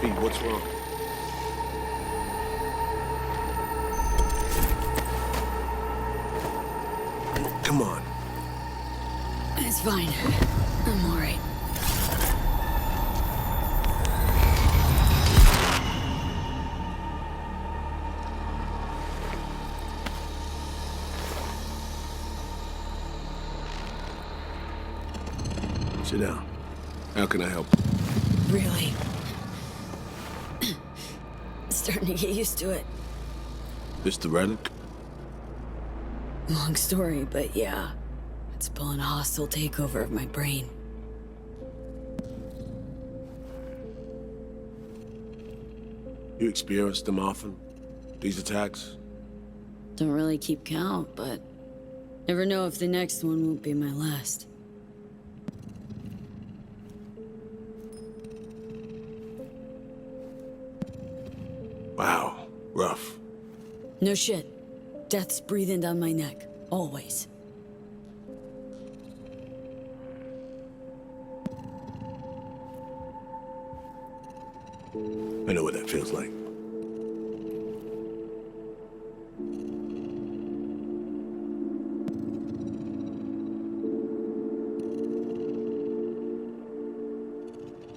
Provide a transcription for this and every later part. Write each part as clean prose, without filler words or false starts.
Pete, what's wrong? Come on. It's fine. I'm all right. Sit down. How can I help? Really? Starting to get used to it. This the relic? Long story, but yeah. It's pulling a hostile takeover of my brain. You experience them often? These attacks? Don't really keep count, but never know if the next one won't be my last. Wow, rough. No shit. Death's breathing down my neck. Always. I know what that feels like.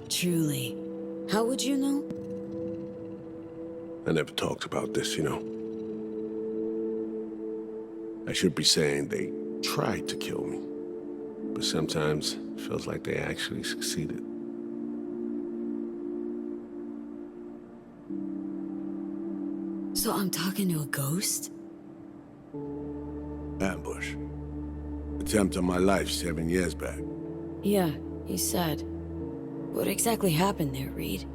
Truly. How would you know? I never talked about this, you know. I should be saying they tried to kill me, but sometimes it feels like they actually succeeded. So I'm talking to a ghost? Ambush. Attempt on my life 7 years back. Yeah, he said. What exactly happened there, Reed?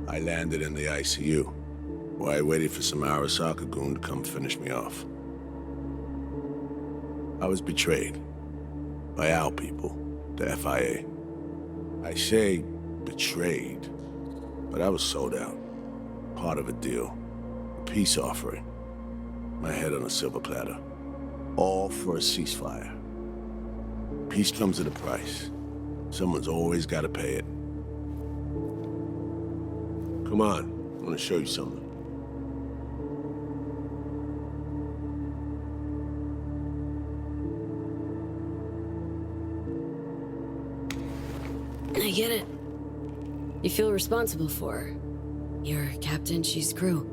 I landed in the ICU, where I waited for some Arasaka goon to come finish me off. I was betrayed by our people, the FIA. I say betrayed, but I was sold out. Part of a deal. A peace offering. My head on a silver platter. All for a ceasefire. Peace comes at a price. Someone's always got to pay it. Come on, I want to show you something. I get it. You feel responsible for her. You're captain, she's crew.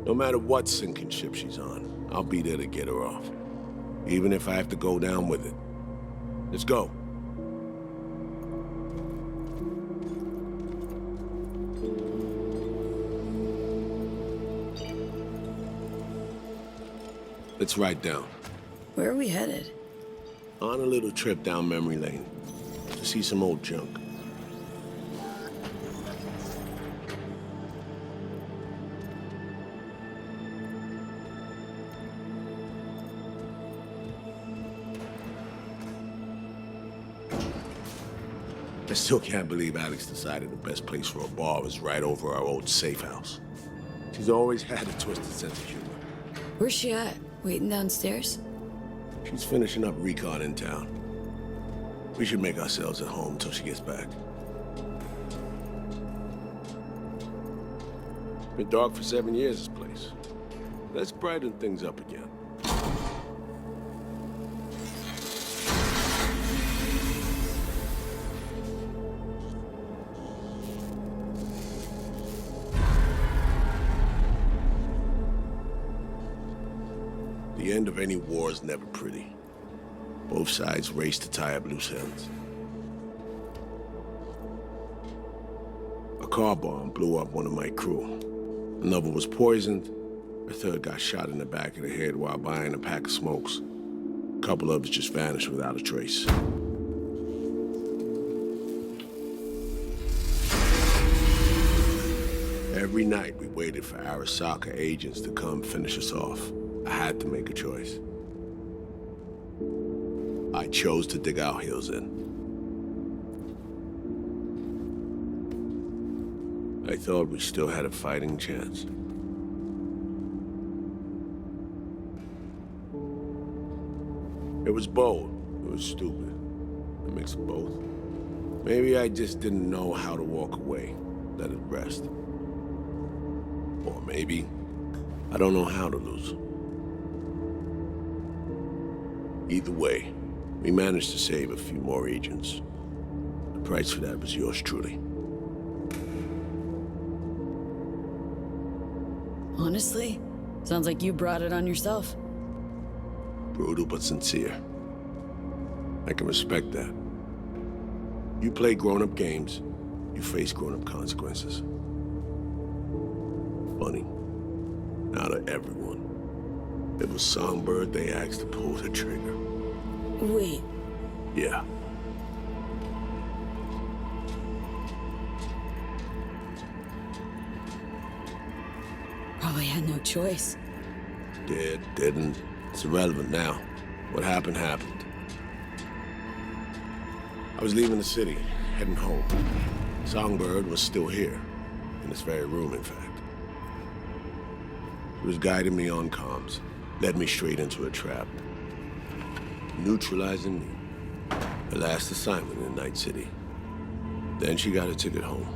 No matter what sinking ship she's on, I'll be there to get her off. Even if I have to go down with it. Let's go. Let's ride down. Where are we headed? On a little trip down memory lane. To see some old junk. I still can't believe Alex decided the best place for a bar was right over our old safe house. She's always had a twisted sense of humor. Where's she at? Waiting downstairs? She's finishing up recon in town. We should make ourselves at home till she gets back. Been dark for 7 years, this place. Let's brighten things up again. The end of any war is never pretty. Both sides race to tie up loose ends. A car bomb blew up one of my crew. Another was poisoned. A third got shot in the back of the head while buying a pack of smokes. A couple others just vanished without a trace. Every night we waited for Arasaka agents to come finish us off. I had to make a choice. I chose to dig our heels in. I thought we still had a fighting chance. It was bold. It was stupid. A mix of both. Maybe I just didn't know how to walk away, let it rest. Or maybe I don't know how to lose. Either way, we managed to save a few more agents. The price for that was yours truly. Honestly, sounds like you brought it on yourself. Brutal but sincere. I can respect that. You play grown-up games, you face grown-up consequences. Funny. Out of everyone, it was Songbird they asked to pull the trigger. Wait. Yeah. Probably had no choice. Didn't. It's irrelevant now. What happened, happened. I was leaving the city, heading home. Songbird was still here, in this very room, in fact. He was guiding me on comms, led me straight into a trap. Neutralizing me. Her last assignment in Night City. Then she got a ticket home.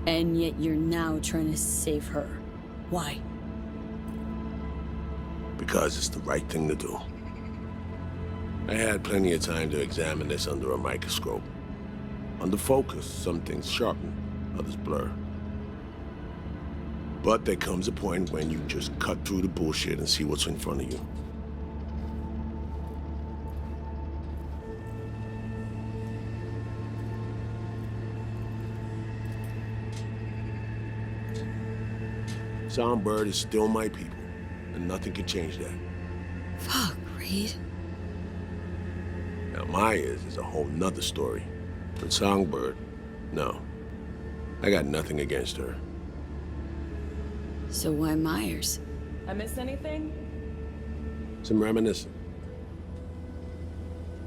And yet you're now trying to save her. Why? Because it's the right thing to do. I had plenty of time to examine this under a microscope. Under focus, some things sharpen, others blur. But there comes a point when you just cut through the bullshit and see what's in front of you. Songbird is still my people, and nothing can change that. Fuck, Reed. Now, Myers is a whole nother story. But Songbird, no. I got nothing against her. So why Myers? I miss anything? Some reminiscing.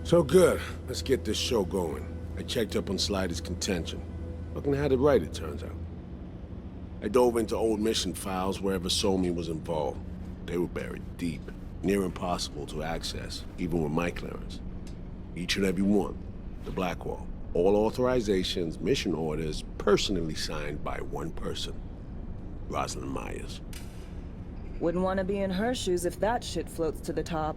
So good. Let's get this show going. I checked up on Slider's contention. Fucking had it right, it turns out. I dove into old mission files wherever Somi was involved. They were buried deep, near impossible to access, even with my clearance. Each and every one, the Blackwall. All authorizations, mission orders, personally signed by one person. Rosalind Myers. Wouldn't want to be in her shoes if that shit floats to the top.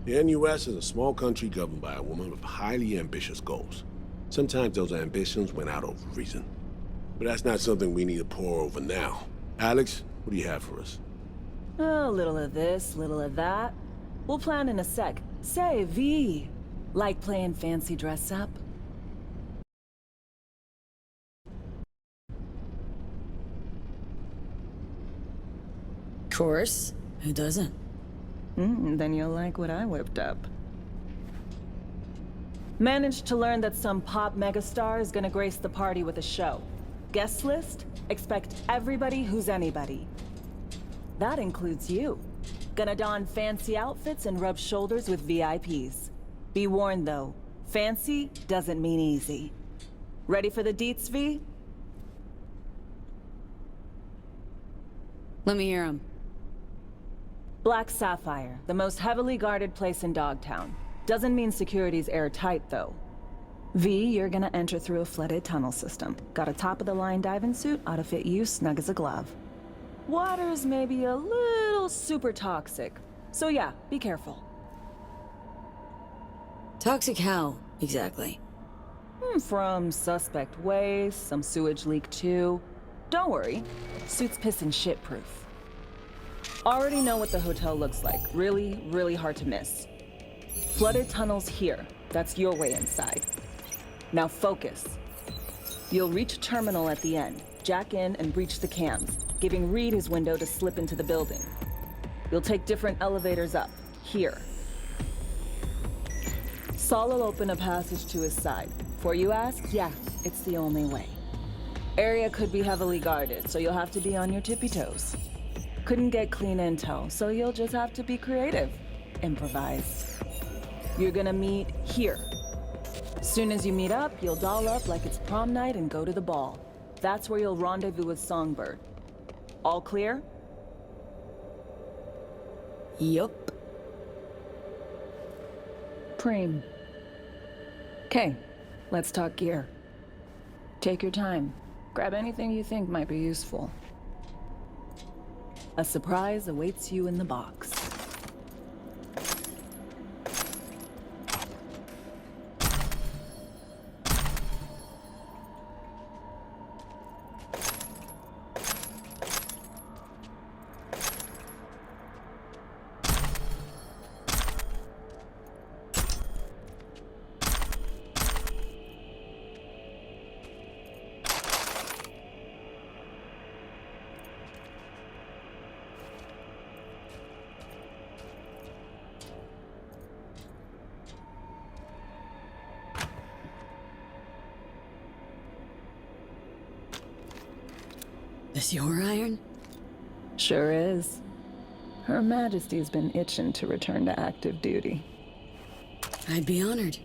The NUS is a small country governed by a woman with highly ambitious goals. Sometimes those ambitions went out of reason. But that's not something we need to pour over now. Alex, what do you have for us? A little of this, little of that. We'll plan in a sec. Say, V. Like playing fancy dress up? Course. Who doesn't? Then you'll like what I whipped up. Managed to learn that some pop megastar is gonna grace the party with a show. Guest list? Expect everybody who's anybody. That includes you. Gonna don fancy outfits and rub shoulders with VIPs. Be warned though, fancy doesn't mean easy. Ready for the deets, V? Let me hear him. Black Sapphire, the most heavily guarded place in Dogtown. Doesn't mean security's airtight though. V, you're gonna enter through a flooded tunnel system. Got a top-of-the-line diving suit, ought to fit you snug as a glove. Water's maybe a little super toxic. So yeah, be careful. Toxic how, exactly? From suspect waste, some sewage leak too. Don't worry, suit's piss and shit proof. Already know what the hotel looks like. Really, really hard to miss. Flooded tunnels here. That's your way inside. Now focus. You'll reach a terminal at the end, jack in and breach the cams, giving Reed his window to slip into the building. You'll take different elevators up, here. Saul will open a passage to his side. Before you ask, yeah, it's the only way. Area could be heavily guarded, so you'll have to be on your tippy toes. Couldn't get clean intel, so you'll just have to be creative. Improvise. You're gonna meet here. Soon as you meet up, you'll doll up like it's prom night and go to the ball. That's where you'll rendezvous with Songbird. All clear? Yup. Preem. Okay, let's talk gear. Take your time. Grab anything you think might be useful. A surprise awaits you in the box. This your iron? Sure is. Her Majesty's been itching to return to active duty. I'd be honored.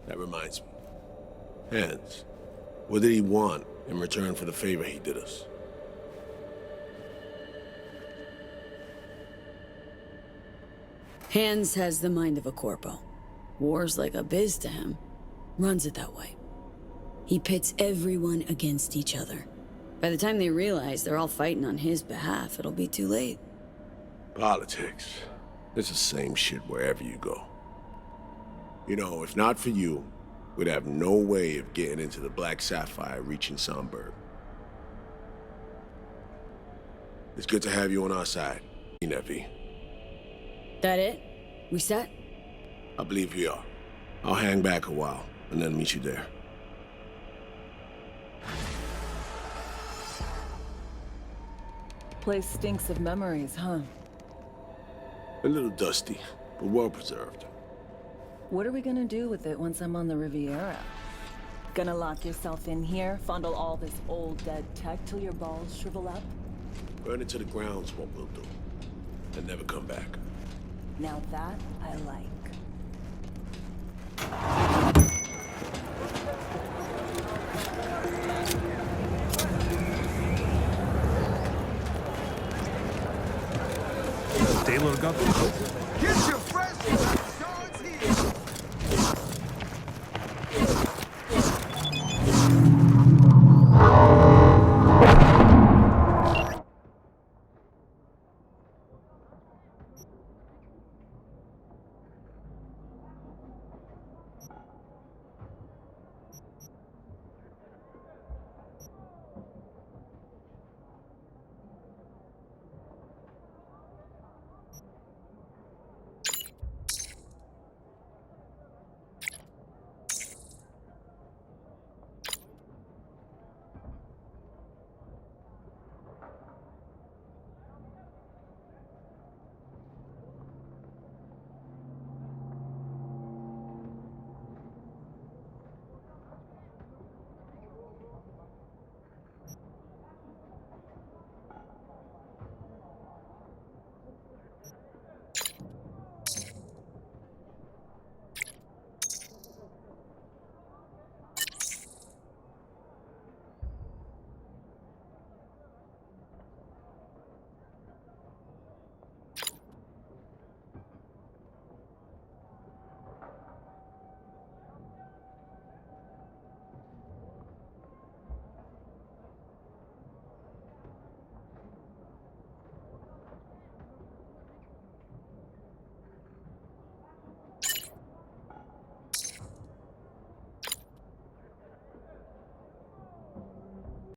That reminds me. Hans, what did he want in return for the favor he did us? Hans has the mind of a corpo. War's like a biz to him. Runs it that way. He pits everyone against each other. By the time they realize they're all fighting on his behalf, it'll be too late. Politics. It's the same shit wherever you go. You know, if not for you, we'd have no way of getting into the Black Sapphire reaching Sonberg. It's good to have you on our side, Nevi. That it? We set? I believe we are. I'll hang back a while, and then meet you there. Place stinks of memories, huh? A little dusty, but well preserved. What are we gonna do with it once I'm on the Riviera? Gonna lock yourself in here, fondle all this old dead tech till your balls shrivel up? Burn it to the ground's what we'll do. And never come back. Now that I like. Taylor got Get your fresh swords here!